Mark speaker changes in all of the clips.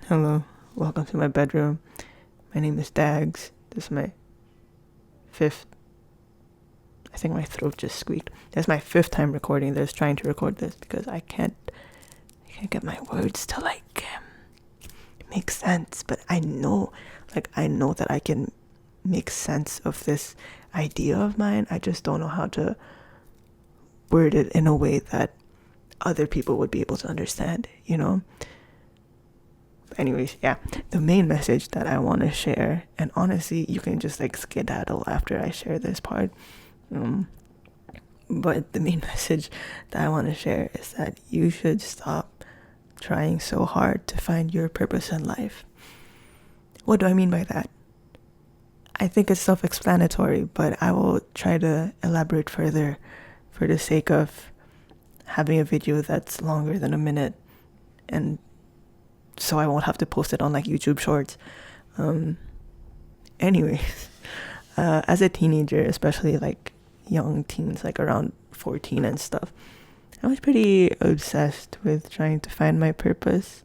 Speaker 1: Hello, welcome to my bedroom. My name is Dags. This is my fifth. I think my throat just squeaked. This is my fifth time recording this, trying to record this because I can't get my words to make sense. But I know that I can make sense of this idea of mine. I just don't know how to word it in a way that other people would be able to understand, Anyways, yeah, the main message that I want to share, and honestly, you can just skedaddle after I share this part. But the main message that I want to share is that you should stop trying so hard to find your purpose in life. What do I mean by that? I think it's self-explanatory, but I will try to elaborate further for the sake of having a video that's longer than a minute, and so I won't have to post it on YouTube Shorts. Anyways, as a teenager, especially young teens, around 14 and stuff, I was pretty obsessed with trying to find my purpose.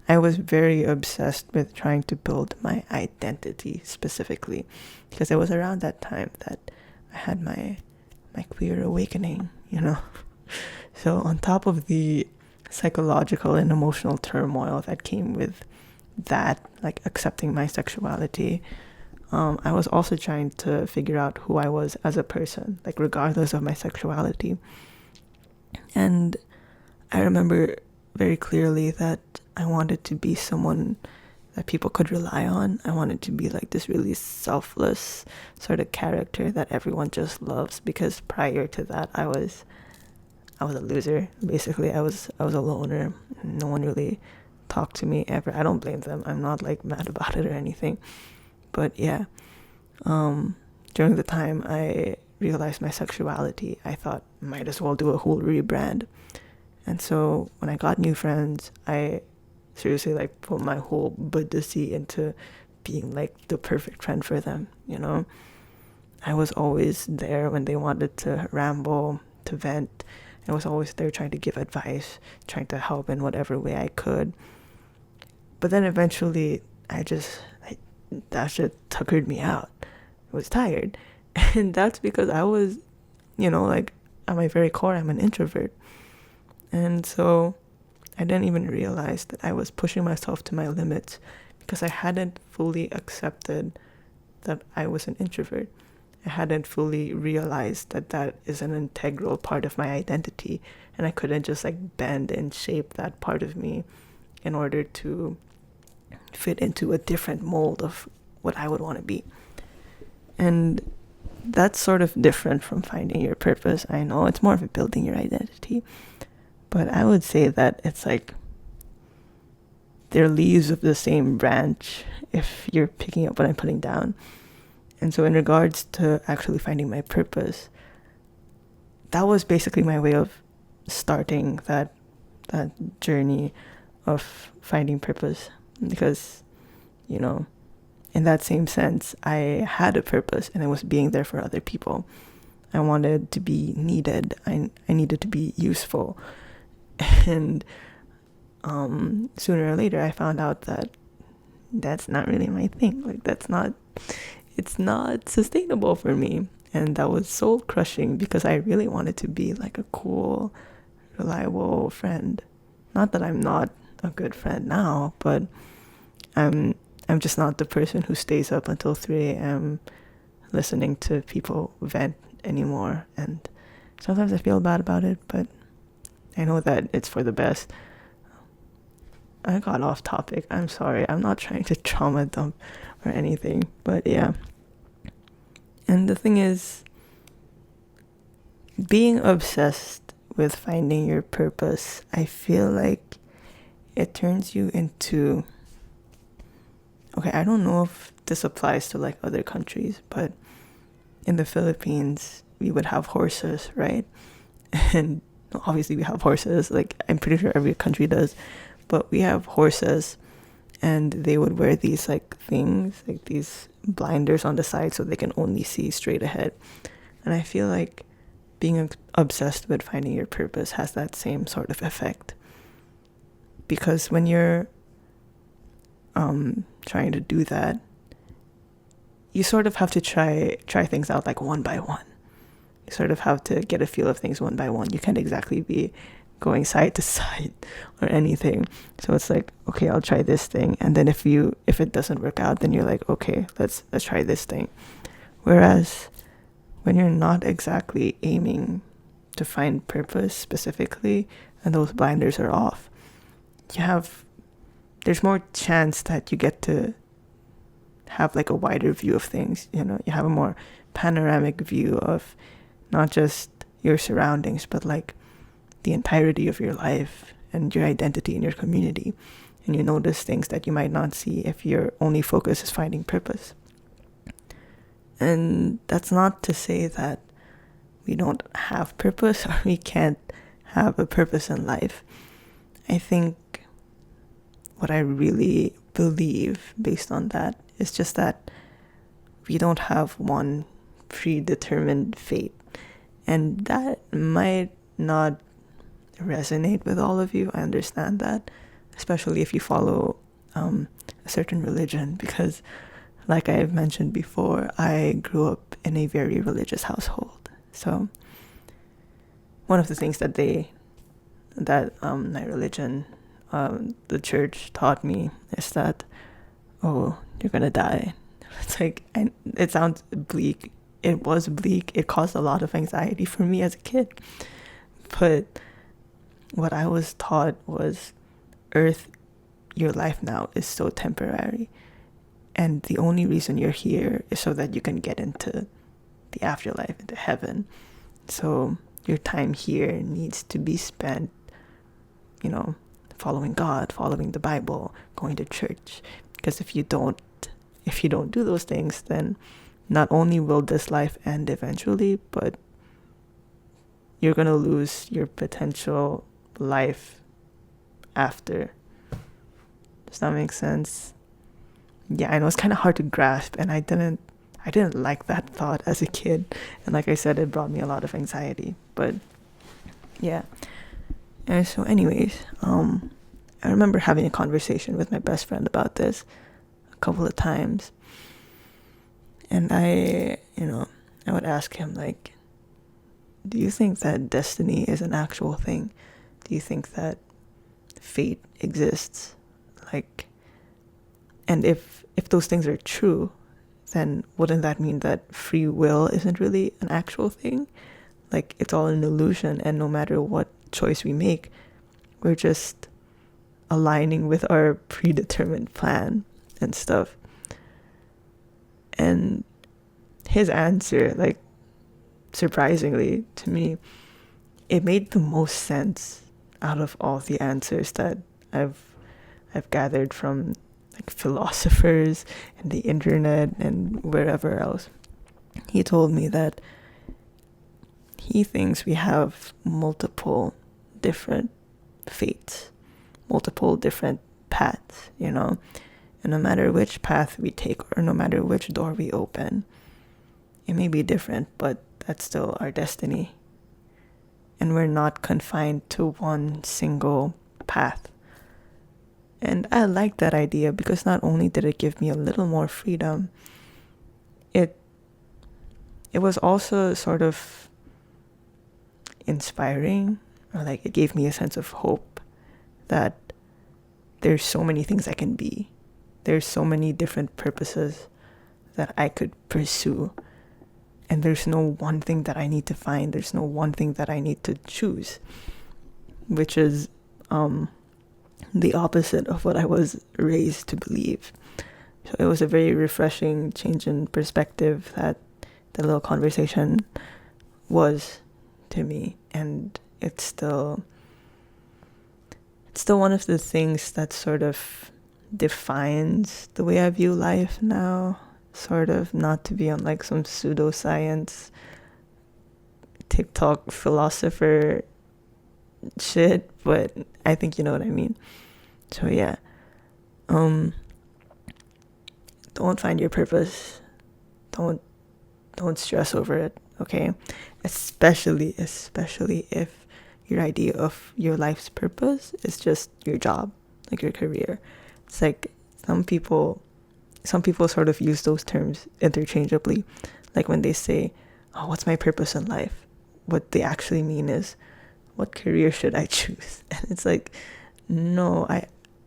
Speaker 1: I was very obsessed with trying to build my identity specifically, because it was around that time that I had my queer awakening, So on top of the psychological and emotional turmoil that came with that, accepting my sexuality, I was also trying to figure out who I was as a person, regardless of my sexuality. And I remember very clearly that I wanted to be someone that people could rely on. I wanted to be this really selfless sort of character that everyone just loves, because prior to that I was a loser. Basically, I was a loner. No one really talked to me ever. I don't blame them. I'm not mad about it or anything. But yeah, during the time I realized my sexuality, I thought might as well do a whole rebrand. And so when I got new friends, I seriously put my whole Buddhisy into being the perfect friend for them. I was always there when they wanted to ramble, to vent. I was always there trying to give advice, trying to help in whatever way I could. But then eventually, that shit tuckered me out. I was tired. And that's because I was, at my very core, I'm an introvert. And so I didn't even realize that I was pushing myself to my limits because I hadn't fully accepted that I was an introvert. I hadn't fully realized that that is an integral part of my identity, and I couldn't just bend and shape that part of me in order to fit into a different mold of what I would want to be. And that's sort of different from finding your purpose. I know it's more of building your identity, but I would say that it's they're leaves of the same branch if you're picking up what I'm putting down. And so in regards to actually finding my purpose, that was basically my way of starting that journey of finding purpose. Because, in that same sense, I had a purpose, and it was being there for other people. I wanted to be needed. I needed to be useful. And sooner or later, I found out that that's not really my thing. It's not sustainable for me. And that was soul crushing because I really wanted to be a cool, reliable friend. Not that I'm not a good friend now, but I'm just not the person who stays up until 3 a.m. listening to people vent anymore. And sometimes I feel bad about it, but I know that it's for the best. I got off topic. I'm sorry. I'm not trying to trauma dump or anything, but yeah. And the thing is, being obsessed with finding your purpose, I feel like it turns you into, okay, I don't know if this applies to other countries, but in the Philippines, we would have horses, right? And obviously we have horses, I'm pretty sure every country does, but we have horses, and they would wear these things, these blinders on the side so they can only see straight ahead. And I feel like being obsessed with finding your purpose has that same sort of effect. Because when you're trying to do that, you sort of have to try things out like one by one. You sort of have to get a feel of things one by one. You can't exactly be going side to side or anything. So it's like, okay, I'll try this thing, and then if it doesn't work out, then you're like, okay, let's try this thing. Whereas when you're not exactly aiming to find purpose specifically, and those blinders are off, there's more chance that you get to have like a wider view of things. You have a more panoramic view of not just your surroundings, but like the entirety of your life and your identity and your community. And you notice things that you might not see if your only focus is finding purpose. And that's not to say that we don't have purpose or we can't have a purpose in life. I think what I really believe based on that is just that we don't have one predetermined fate. And that might not resonate with all of you. I understand that, especially if you follow a certain religion, because like I've mentioned before, I grew up in a very religious household. So one of the things that my religion, the church taught me is that, oh, you're gonna die. It's like, it sounds bleak. It was bleak. It caused a lot of anxiety for me as a kid. But what I was taught was, Earth, your life now is so temporary. And the only reason you're here is so that you can get into the afterlife, into heaven. So your time here needs to be spent, following God, following the Bible, going to church. Because if you don't do those things, then not only will this life end eventually, but you're going to lose your potential life after. Does that make sense? Yeah, I know it's kind of hard to grasp, and I didn't like that thought as a kid. And like I said, it brought me a lot of anxiety. But yeah. And so anyways, I remember having a conversation with my best friend about this a couple of times. And I would ask him, like, do you think that destiny is an actual thing? Do you think that fate exists? Like, and if those things are true, then wouldn't that mean that free will isn't really an actual thing? Like, it's all an illusion, and no matter what choice we make, we're just aligning with our predetermined plan and stuff. And his answer, like, surprisingly to me, it made the most sense out of all the answers that I've gathered from like philosophers and the internet and wherever else. He told me that he thinks we have multiple different fates, multiple different paths, and no matter which path we take or no matter which door we open, it may be different, but that's still our destiny. And we're not confined to one single path. And I like that idea because not only did it give me a little more freedom, it was also sort of inspiring, or like it gave me a sense of hope that there's so many things I can be. There's so many different purposes that I could pursue. And there's no one thing that I need to find. There's no one thing that I need to choose, which is the opposite of what I was raised to believe. So it was a very refreshing change in perspective that the little conversation was to me. And it's still one of the things that sort of defines the way I view life now. Sort of, not to be on like some pseudoscience TikTok philosopher shit, but I think you know what I mean. So yeah, don't find your purpose. Don't stress over it, okay? Especially if your idea of your life's purpose is just your job, like your career. It's some people sort of use those terms interchangeably. Like when they say, oh, what's my purpose in life? What they actually mean is, what career should I choose? And it's like, no,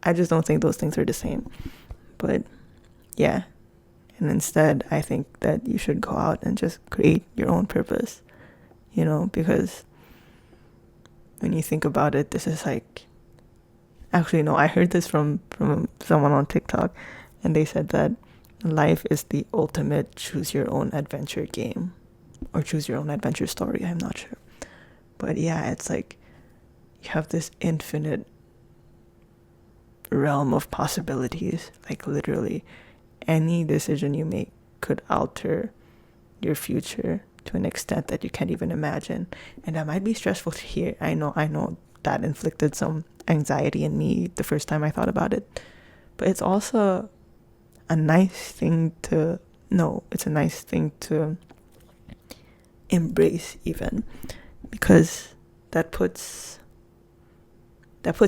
Speaker 1: I just don't think those things are the same. But yeah, and instead I think that you should go out and just create your own purpose, because when you think about it, this is like, actually no, I heard this from someone on TikTok, and they said that life is the ultimate choose your own adventure game, or choose your own adventure story. I'm not sure, but yeah, it's like you have this infinite realm of possibilities. Like literally any decision you make could alter your future to an extent that you can't even imagine. And that might be stressful to hear. I know that inflicted some anxiety in me the first time I thought about it, but it's also a nice thing to know. It's a nice thing to embrace, even, because that puts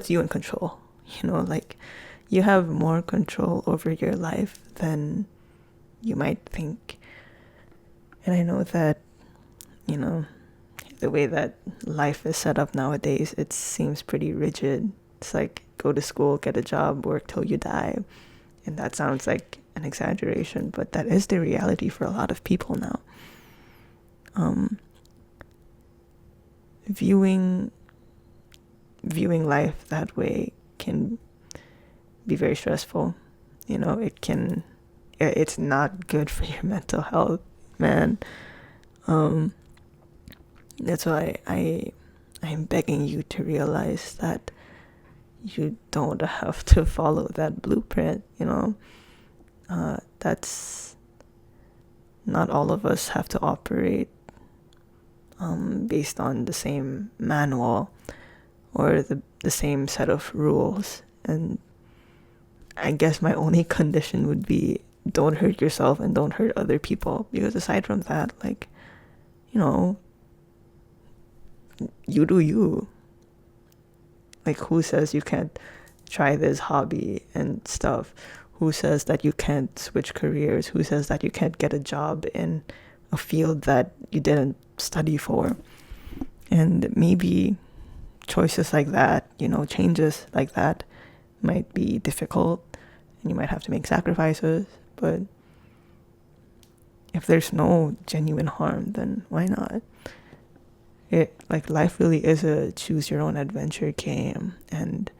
Speaker 1: you in control. Like you have more control over your life than you might think. And I know that, the way that life is set up nowadays, it seems pretty rigid. It's like go to school, get a job, work till you die. And that sounds like an exaggeration, but that is the reality for a lot of people now. Viewing life that way can be very stressful. It's not good for your mental health, man. That's why I'm begging you to realize that you don't have to follow that blueprint. That's not all of us have to operate based on the same manual or the same set of rules. And I guess my only condition would be don't hurt yourself and don't hurt other people, because aside from that, like, you do you. Like, who says you can't try this hobby and stuff? Who says that you can't switch careers? Who says that you can't get a job in a field that you didn't study for? And maybe choices like that, changes like that might be difficult and you might have to make sacrifices, but if there's no genuine harm, then why not? Life really is a choose your own adventure game, and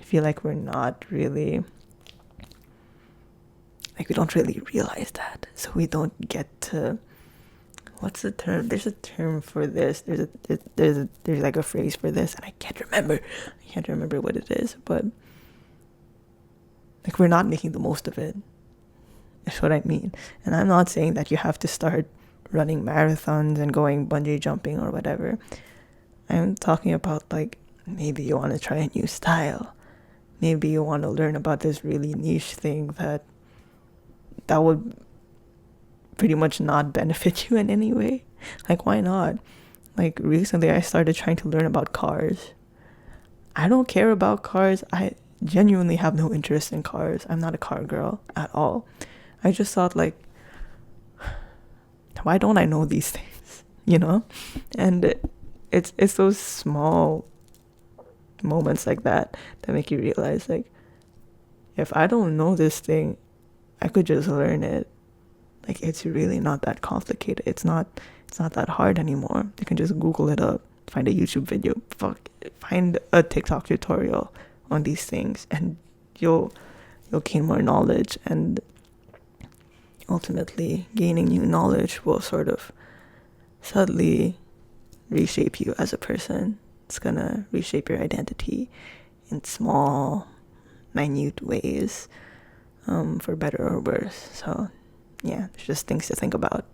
Speaker 1: I feel like we don't really realize that, so we don't get to, what's the term? There's a term for this. There's like a phrase for this, and I can't remember what it is, but like we're not making the most of it. That's what I mean. And I'm not saying that you have to start running marathons and going bungee jumping or whatever. I'm talking about, like, maybe you want to try a new style. Maybe you want to learn about this really niche thing that would pretty much not benefit you in any way. Like, why not? Like, recently I started trying to learn about cars. I don't care about cars. I genuinely have no interest in cars. I'm not a car girl at all. I just thought, like, why don't I know these things? And it's those small moments like that make you realize, like, if I don't know this thing, I could just learn it. Like, it's really not that complicated. It's not that hard anymore. You can just Google it up, find a YouTube video, find a TikTok tutorial on these things, and you'll gain more knowledge. And ultimately, gaining new knowledge will sort of subtly reshape you as a person. It's gonna reshape your identity in small, minute ways, for better or worse. So yeah, there's just things to think about.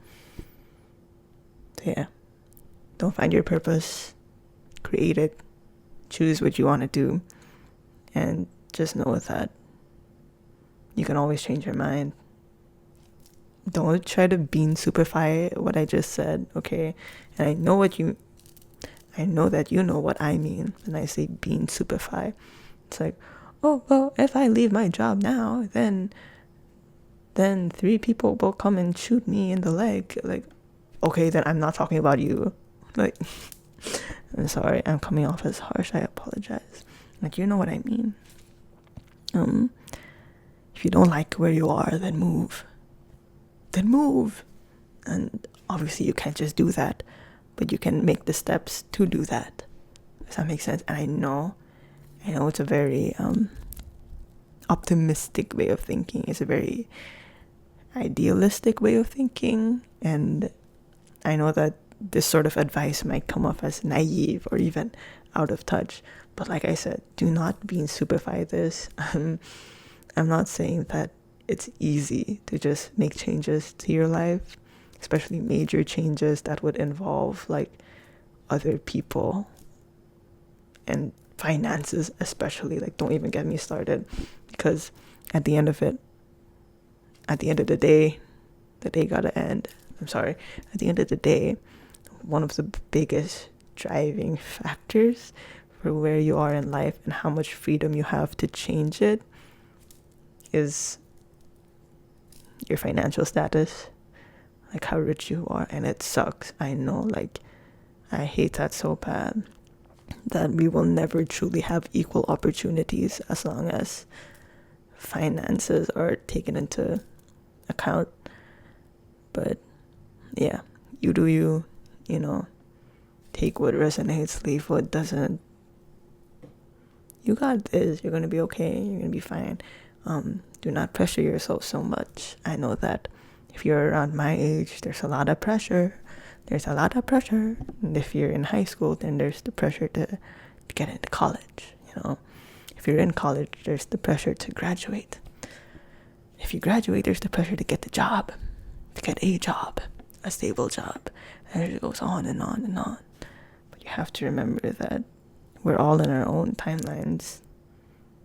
Speaker 1: So yeah, don't find your purpose, create it, choose what you want to do, and just know that you can always change your mind. Don't try to bean superfy what I just said, okay? And I know that you know what I mean when I say bean superfy. It's like, oh, well, if I leave my job now, then 3 people will come and shoot me in the leg. Like, okay, then I'm not talking about you. Like, I'm sorry, I'm coming off as harsh. I apologize. Like, you know what I mean. If you don't like where you are, then move. Then move. And obviously you can't just do that, but you can make the steps to do that. Does that make sense? And I know it's a very optimistic way of thinking. It's a very idealistic way of thinking, and I know that this sort of advice might come off as naive or even out of touch, but like I said, do not bean superfy this. I'm not saying that it's easy to just make changes to your life, especially major changes that would involve like other people and finances, especially. Like, don't even get me started, because at the end of the day gotta end. I'm sorry. At the end of the day, one of the biggest driving factors for where you are in life and how much freedom you have to change it is your financial status, like how rich you are. And it sucks, I know, like I hate that so bad, that we will never truly have equal opportunities as long as finances are taken into account. But yeah, you do you, take what resonates, leave what doesn't. You got this. You're gonna be okay. You're gonna be fine. Do not pressure yourself so much. I know that if you're around my age, there's a lot of pressure. And if you're in high school, then there's the pressure to get into college. If you're in college, there's the pressure to graduate. If you graduate, there's the pressure to get the job, to get a job, a stable job. And it goes on and on and on. But you have to remember that we're all in our own timelines.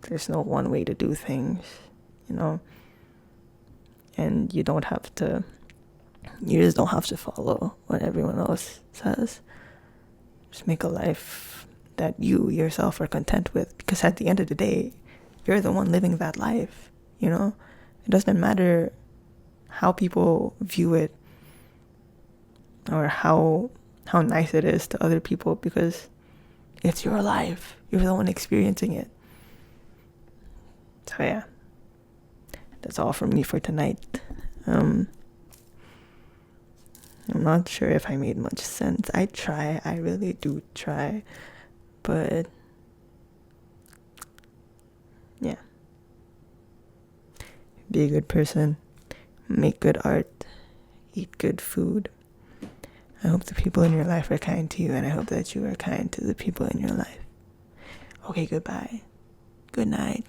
Speaker 1: There's no one way to do things, and you just don't have to follow what everyone else says. Just make a life that you yourself are content with, because at the end of the day, you're the one living that life. It doesn't matter how people view it or how nice it is to other people, because it's your life. You're the one experiencing it. So yeah, that's all from me for tonight. I'm not sure if I made much sense. I really do try, but yeah. Be a good person, make good art, eat good food. I hope the people in your life are kind to you, and I hope that you are kind to the people in your life. Okay, goodbye. Good night.